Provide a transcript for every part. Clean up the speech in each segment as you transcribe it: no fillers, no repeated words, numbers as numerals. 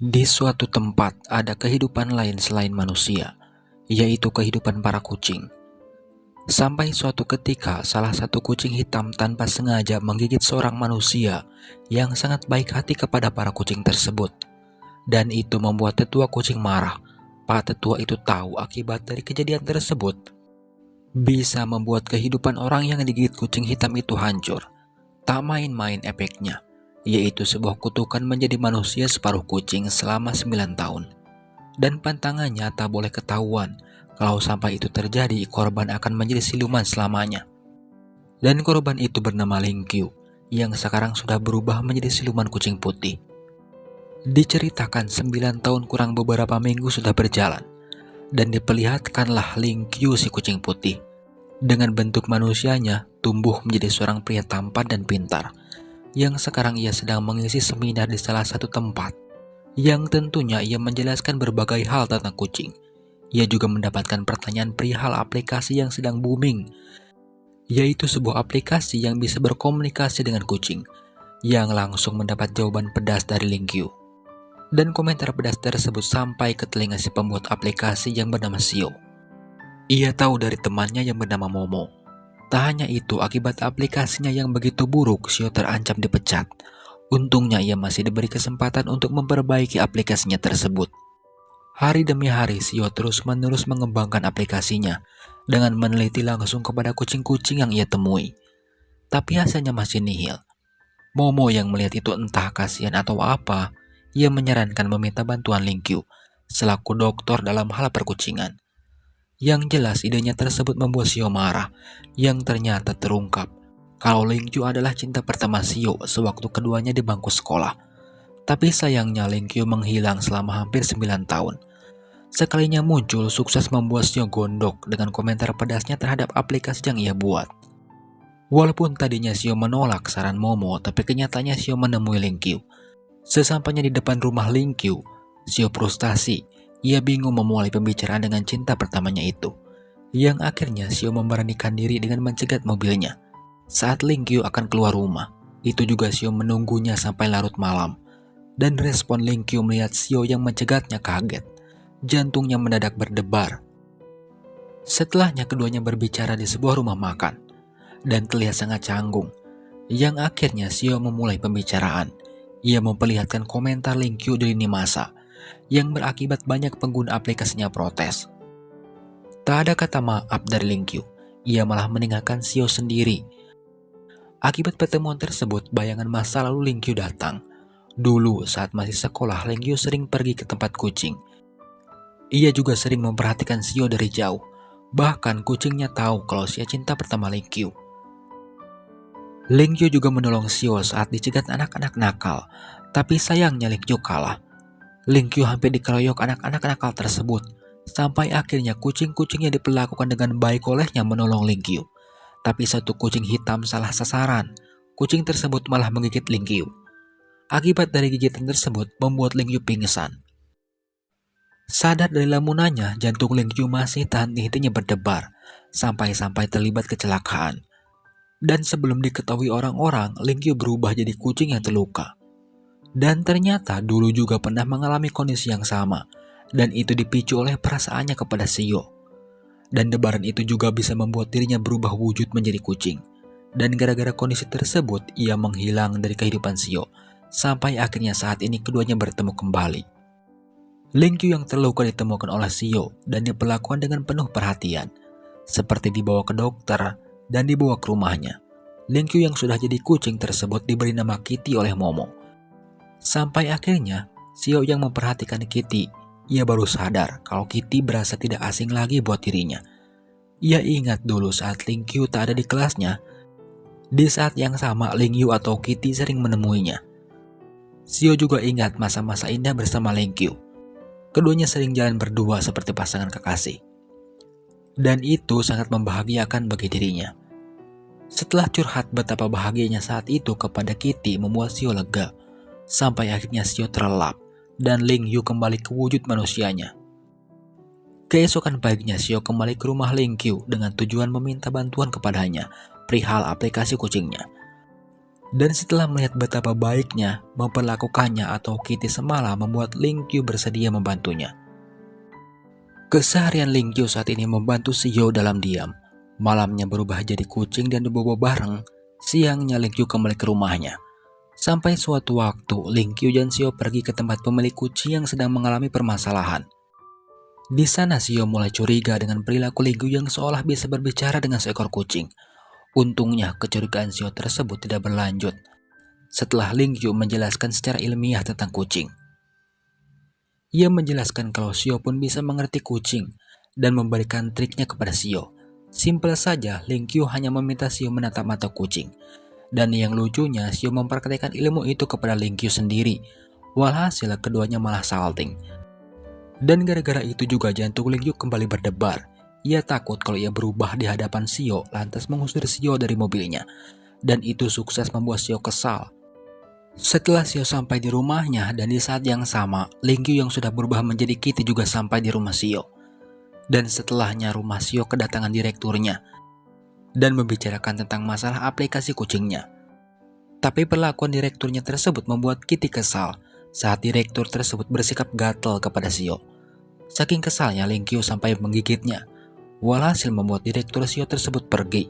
Di suatu tempat ada kehidupan lain selain manusia, yaitu kehidupan para kucing. Sampai suatu ketika, salah satu kucing hitam tanpa sengaja menggigit seorang manusia yang sangat baik hati kepada para kucing tersebut. Dan itu membuat tetua kucing marah. Pak tetua itu tahu akibat dari kejadian tersebut bisa membuat kehidupan orang yang digigit kucing hitam itu hancur. Tak main-main efeknya, yaitu sebuah kutukan menjadi manusia separuh kucing selama 9 tahun. Dan pantangannya tak boleh ketahuan. Kalau sampai itu terjadi, korban akan menjadi siluman selamanya. Dan korban itu bernama Lingqiu, yang sekarang sudah berubah menjadi siluman kucing putih. Diceritakan 9 tahun kurang beberapa minggu sudah berjalan, dan diperlihatkanlah Lingqiu si kucing putih. Dengan bentuk manusianya, tumbuh menjadi seorang pria tampan dan pintar, yang sekarang ia sedang mengisi seminar di salah satu tempat, yang tentunya ia menjelaskan berbagai hal tentang kucing. Ia juga mendapatkan pertanyaan perihal aplikasi yang sedang booming, yaitu sebuah aplikasi yang bisa berkomunikasi dengan kucing, yang langsung mendapat jawaban pedas dari Lingqiu. Dan komentar pedas tersebut sampai ke telinga si pembuat aplikasi yang bernama Xiao. Ia tahu dari temannya yang bernama Momo. Tak hanya itu, akibat aplikasinya yang begitu buruk, Xiao terancam dipecat. Untungnya ia masih diberi kesempatan untuk memperbaiki aplikasinya tersebut. Hari demi hari, Xiao terus-menerus mengembangkan aplikasinya dengan meneliti langsung kepada kucing-kucing yang ia temui. Tapi hasilnya masih nihil. Momo yang melihat itu entah kasihan atau apa, ia menyarankan meminta bantuan Lingqiu selaku dokter dalam hal perkucingan. Yang jelas idenya tersebut membuat Xiao marah, yang ternyata terungkap kalau Lingqiu adalah cinta pertama Xiao sewaktu keduanya di bangku sekolah. Tapi sayangnya Lingqiu menghilang selama hampir 9 tahun. Sekalinya muncul, sukses membuat Xiao gondok dengan komentar pedasnya terhadap aplikasi yang ia buat. Walaupun tadinya Xiao menolak saran Momo, tapi kenyataannya Xiao menemui Lingqiu. Sesampainya di depan rumah Lingqiu, Xiao frustasi. Ia bingung memulai pembicaraan dengan cinta pertamanya itu. Yang akhirnya Xiao memberanikan diri dengan mencegat mobilnya. Saat Lingqiu akan keluar rumah, itu juga Xiao menunggunya sampai larut malam. Dan respon Lingqiu melihat Xiao yang mencegatnya kaget. Jantungnya mendadak berdebar. Setelahnya keduanya berbicara di sebuah rumah makan, dan terlihat sangat canggung. Yang akhirnya Xiao memulai pembicaraan. Ia memperlihatkan komentar Lingqiu di lini masa, yang berakibat banyak pengguna aplikasinya protes. Tak ada kata maaf dari Lingqiu, ia malah meninggalkan Xiao sendiri. Akibat pertemuan tersebut, bayangan masa lalu Lingqiu datang. Dulu saat masih sekolah, Lingqiu sering pergi ke tempat kucing. Ia juga sering memperhatikan Xiao dari jauh. Bahkan kucingnya tahu kalau Xiao cinta pertama Lingqiu. Lingqiu juga menolong Xiao saat dicegat anak-anak nakal, tapi sayangnya Lingqiu kalah. Lingqiu hampir dikeroyok anak-anak nakal tersebut, sampai akhirnya kucing-kucing yang diperlakukan dengan baik olehnya menolong Lingqiu. Tapi satu kucing hitam salah sasaran, kucing tersebut malah menggigit Lingqiu. Akibat dari gigitan tersebut membuat Lingqiu pingsan. Sadar dari lamunannya, jantung Lingqiu masih tak henti-hentinya berdebar, sampai-sampai terlibat kecelakaan. Dan sebelum diketahui orang-orang, Lingqiu berubah jadi kucing yang terluka. Dan ternyata dulu juga pernah mengalami kondisi yang sama, dan itu dipicu oleh perasaannya kepada Xiao. Dan debaran itu juga bisa membuat dirinya berubah wujud menjadi kucing. Dan gara-gara kondisi tersebut, ia menghilang dari kehidupan Xiao, sampai akhirnya saat ini keduanya bertemu kembali. Lingqiu yang terluka ditemukan oleh Xiao dan diperlakukan dengan penuh perhatian, seperti dibawa ke dokter dan dibawa ke rumahnya. Lingqiu yang sudah jadi kucing tersebut diberi nama Kitty oleh Momo. Sampai akhirnya, Xiao yang memperhatikan Kitty, ia baru sadar kalau Kitty berasa tidak asing lagi buat dirinya. Ia ingat dulu saat Lingqiu tak ada di kelasnya. Di saat yang sama, Lingqiu atau Kitty sering menemuinya. Xiao juga ingat masa-masa indah bersama Lingqiu. Keduanya sering jalan berdua seperti pasangan kekasih. Dan itu sangat membahagiakan bagi dirinya. Setelah curhat betapa bahagianya saat itu kepada Kitty membuat Xiao lega. Sampai akhirnya Xiao terlelap dan Lingqiu kembali ke wujud manusianya. Keesokan paginya Xiao kembali ke rumah Lingqiu dengan tujuan meminta bantuan kepadanya perihal aplikasi kucingnya. Dan setelah melihat betapa baiknya memperlakukannya atau Kitty semalam membuat Ling Qiu bersedia membantunya. Keseharian Ling Qiu saat ini membantu Xiao dalam diam. Malamnya berubah jadi kucing dan dibawa bareng. Siangnya Ling Qiu kembali ke rumahnya. Sampai suatu waktu Ling Qiu dan Xiao pergi ke tempat pemilik kucing yang sedang mengalami permasalahan. Di sana Xiao mulai curiga dengan perilaku Ling Qiu yang seolah bisa berbicara dengan seekor kucing. Untungnya kecurigaan Xiao tersebut tidak berlanjut setelah Ling Qiu menjelaskan secara ilmiah tentang kucing. Ia menjelaskan kalau Xiao pun bisa mengerti kucing dan memberikan triknya kepada Xiao. Simpel saja, Ling Qiu hanya meminta Xiao menatap mata kucing. Dan yang lucunya, Xiao mempraktikkan ilmu itu kepada Ling Qiu sendiri. Walhasil keduanya malah salting. Dan gara-gara itu juga jantung Ling Qiu kembali berdebar. Ia takut kalau ia berubah di hadapan Xiao, lantas mengusir Xiao dari mobilnya. Dan itu sukses membuat Xiao kesal. Setelah Xiao sampai di rumahnya dan di saat yang sama, Ling Qiu yang sudah berubah menjadi Kitty juga sampai di rumah Xiao. Dan setelahnya rumah Xiao kedatangan direkturnya dan membicarakan tentang masalah aplikasi kucingnya. Tapi perlakuan direkturnya tersebut membuat Kitty kesal saat direktur tersebut bersikap gatal kepada Xiao. Saking kesalnya Ling Qiu sampai menggigitnya. Walhasil membuat direktur Xiao tersebut pergi.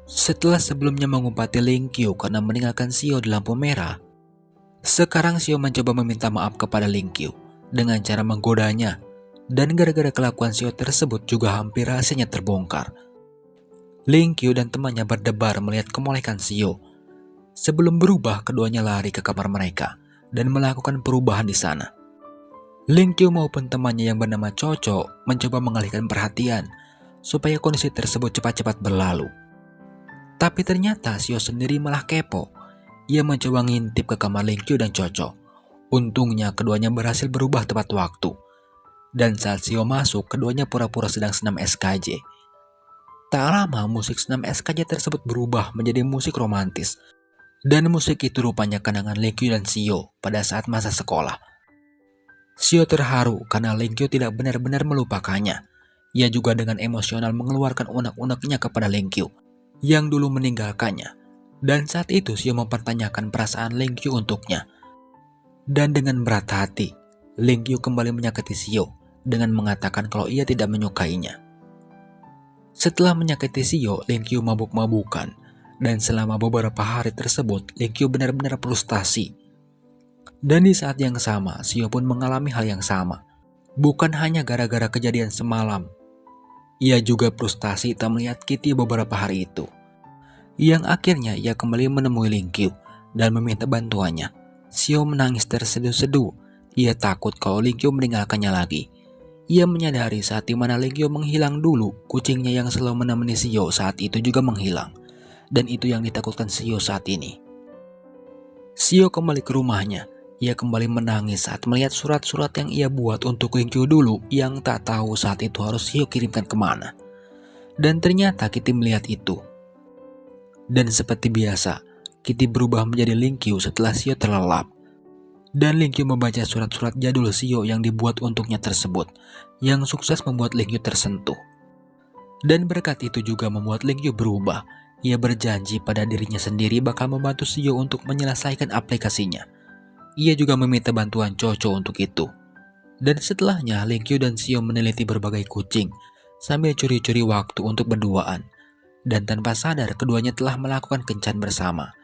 Setelah sebelumnya mengumpati Ling Qiu karena meninggalkan Xiao di lampu merah, sekarang Xiao mencoba meminta maaf kepada Ling Qiu dengan cara menggodanya, dan gara-gara kelakuan Xiao tersebut juga hampir rahasianya terbongkar. Ling Qiu dan temannya berdebar melihat kemolekan Xiao. Sebelum berubah, keduanya lari ke kamar mereka dan melakukan perubahan di sana. Ling Qiu maupun temannya yang bernama Coco mencoba mengalihkan perhatian supaya kondisi tersebut cepat-cepat berlalu. Tapi ternyata Xiao sendiri malah kepo. Ia mencoba ngintip ke kamar Ling Qiu dan Coco. Untungnya keduanya berhasil berubah tepat waktu. Dan saat Xiao masuk, keduanya pura-pura sedang senam SKJ. Tak lama musik senam SKJ tersebut berubah menjadi musik romantis. Dan musik itu rupanya kenangan Ling Qiu dan Xiao pada saat masa sekolah. Xiao terharu karena Ling Qiu tidak benar-benar melupakannya. Ia juga dengan emosional mengeluarkan unek-uneknya kepada Ling Qiu yang dulu meninggalkannya, dan saat itu Xiao mempertanyakan perasaan Ling Qiu untuknya. Dan dengan berat hati, Ling Qiu kembali menyakiti Xiao dengan mengatakan kalau ia tidak menyukainya. Setelah menyakiti Xiao, Ling Qiu mabuk-mabukan, dan selama beberapa hari tersebut Ling Qiu benar-benar frustasi. Dan di saat yang sama, Xiao pun mengalami hal yang sama. Bukan hanya gara-gara kejadian semalam, ia juga frustasi tak melihat Kitty beberapa hari itu. Yang akhirnya ia kembali menemui Ling Qiu dan meminta bantuannya. Xiao menangis terseduh-seduh. Ia takut kalau Ling Qiu meninggalkannya lagi. Ia menyadari saat dimana Ling Qiu menghilang dulu, kucingnya yang selalu menemani Xiao saat itu juga menghilang. Dan itu yang ditakutkan Xiao saat ini. Xiao kembali ke rumahnya. Ia kembali menangis saat melihat surat-surat yang ia buat untuk Ling Qiu dulu yang tak tahu saat itu harus Xiao kirimkan kemana. Dan ternyata Kitty melihat itu. Dan seperti biasa, Kitty berubah menjadi Ling Qiu setelah Xiao terlelap. Dan Ling Qiu membaca surat-surat jadul Xiao yang dibuat untuknya tersebut, yang sukses membuat Ling Qiu tersentuh. Dan berkat itu juga membuat Ling Qiu berubah. Ia berjanji pada dirinya sendiri bakal membantu Xiao untuk menyelesaikan aplikasinya. Ia juga meminta bantuan Coco untuk itu. Dan setelahnya Ling Qiu dan Xiao meneliti berbagai kucing sambil curi-curi waktu untuk berduaan. Dan tanpa sadar keduanya telah melakukan kencan bersama.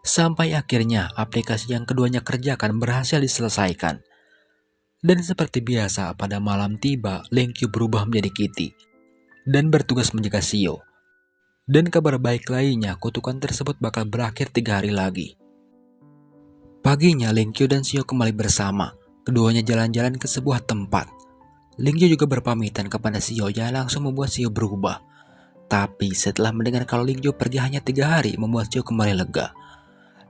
Sampai akhirnya aplikasi yang keduanya kerjakan berhasil diselesaikan. Dan seperti biasa pada malam tiba, Ling Qiu berubah menjadi Kitty dan bertugas menjaga Xiao. Dan kabar baik lainnya, kutukan tersebut bakal berakhir 3 hari lagi. Paginya Ling Qiu dan Xiao kembali bersama. Keduanya jalan-jalan ke sebuah tempat. Ling Qiu juga berpamitan kepada Xiao yang langsung membuat Xiao berubah. Tapi setelah mendengar kalau Ling Qiu pergi hanya 3 hari, membuat Xiao kembali lega.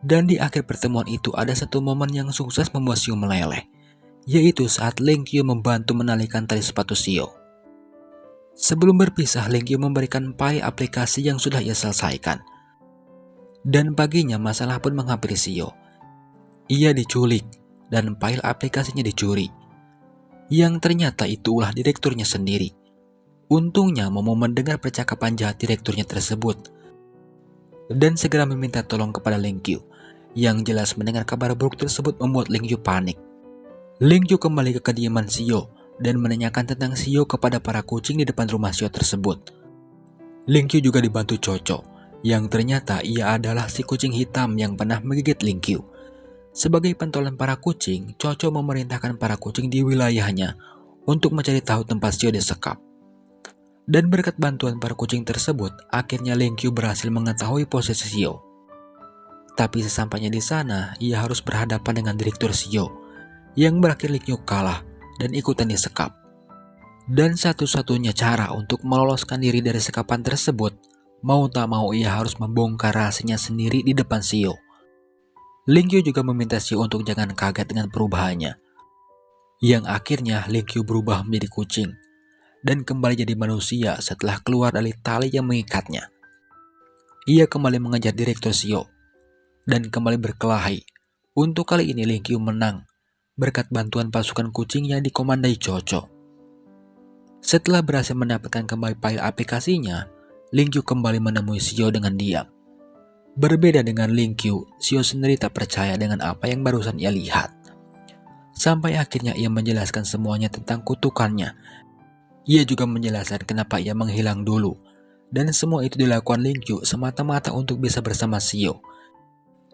Dan di akhir pertemuan itu ada satu momen yang sukses membuat Xiao meleleh, yaitu saat Ling Qiu membantu menalikan tali sepatu Xiao. Sebelum berpisah, Ling Qiu memberikan file aplikasi yang sudah ia selesaikan. Dan paginya masalah pun menghampiri Xiao. Ia diculik dan file aplikasinya dicuri. Yang ternyata itu ulah direkturnya sendiri. Untungnya Momo mendengar percakapan jahat direkturnya tersebut. dan segera meminta tolong kepada Ling Qiu. Yang jelas mendengar kabar buruk tersebut membuat Ling Qiu panik. Ling Qiu kembali ke kediaman Xiao dan menanyakan tentang Xiao kepada para kucing di depan rumah Xiao tersebut. Ling Qiu juga dibantu Coco, yang ternyata ia adalah si kucing hitam yang pernah menggigit Ling Qiu. Sebagai pentolan para kucing, Coco memerintahkan para kucing di wilayahnya untuk mencari tahu tempat Xiao disekap. Dan berkat bantuan para kucing tersebut, akhirnya Ling Qiu berhasil mengetahui posisi Xiao. Tapi sesampainya di sana, ia harus berhadapan dengan Direktur Xiao, yang berakhir Ling Qiu kalah dan ikutan disekap. Dan satu-satunya cara untuk meloloskan diri dari sekapan tersebut, mau tak mau ia harus membongkar rahasianya sendiri di depan Xiao. Ling Qiu juga meminta Xiao untuk jangan kaget dengan perubahannya. Yang akhirnya Ling Qiu berubah menjadi kucing dan kembali jadi manusia setelah keluar dari tali yang mengikatnya. Ia kembali mengejar Direktur Xiao dan kembali berkelahi. Untuk kali ini Ling Qiu menang berkat bantuan pasukan kucing yang dikomandai Coco. Setelah berhasil mendapatkan kembali file aplikasinya, Ling Qiu kembali menemui Xiao dengan diam. Berbeda dengan Ling Qiu, Xiao sendiri tak percaya dengan apa yang barusan ia lihat. Sampai akhirnya ia menjelaskan semuanya tentang kutukannya. Ia juga menjelaskan kenapa ia menghilang dulu, dan semua itu dilakukan Ling Qiu semata-mata untuk bisa bersama Xiao.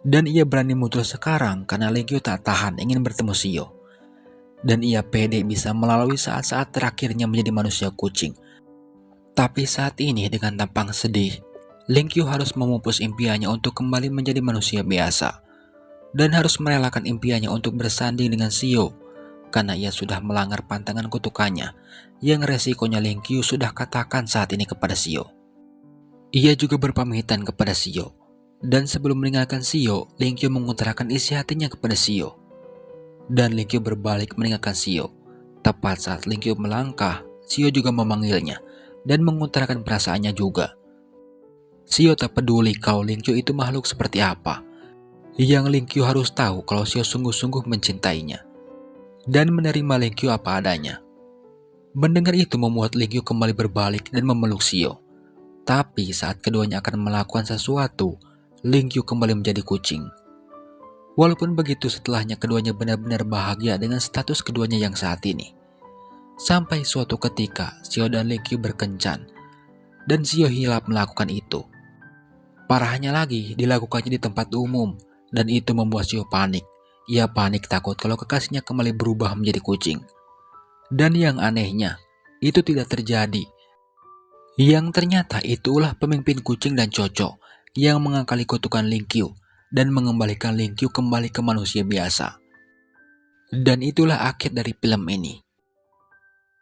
Dan ia berani muncul sekarang karena Ling Qiu tak tahan ingin bertemu Xiao. Dan ia pede bisa melalui saat-saat terakhirnya menjadi manusia kucing. Tapi saat ini dengan tampang sedih, Ling Qiu harus memupus impiannya untuk kembali menjadi manusia biasa. Dan harus merelakan impiannya untuk bersanding dengan Xiao, karena ia sudah melanggar pantangan kutukannya, yang resikonya Ling Qiu sudah katakan saat ini kepada Xiao. Ia juga berpamitan kepada Xiao. Dan sebelum meninggalkan Xiao, Ling Qiu mengutarakan isi hatinya kepada Xiao. Dan Ling Qiu berbalik meninggalkan Xiao. Tepat saat Ling Qiu melangkah, Xiao juga memanggilnya dan mengutarakan perasaannya juga. Xiao tak peduli kalau Ling Qiu itu makhluk seperti apa. Yang Ling Qiu harus tahu kalau Xiao sungguh-sungguh mencintainya dan menerima Ling Qiu apa adanya. Mendengar itu membuat Ling Qiu kembali berbalik dan memeluk Xiao. Tapi saat keduanya akan melakukan sesuatu, Ling Qiu kembali menjadi kucing. Walaupun begitu, setelahnya keduanya benar-benar bahagia dengan status keduanya yang saat ini. Sampai suatu ketika, Xiao dan Ling Qiu berkencan, dan Xiao hilap melakukan itu. Parahnya lagi, dilakukannya di tempat umum, dan itu membuat Xiao panik. Ia panik takut kalau kekasihnya kembali berubah menjadi kucing. Dan yang anehnya, itu tidak terjadi. Yang ternyata itulah pemimpin kucing dan Coco yang mengakali kutukan Ling Qiu dan mengembalikan Ling Qiu kembali ke manusia biasa. Dan itulah akhir dari film ini.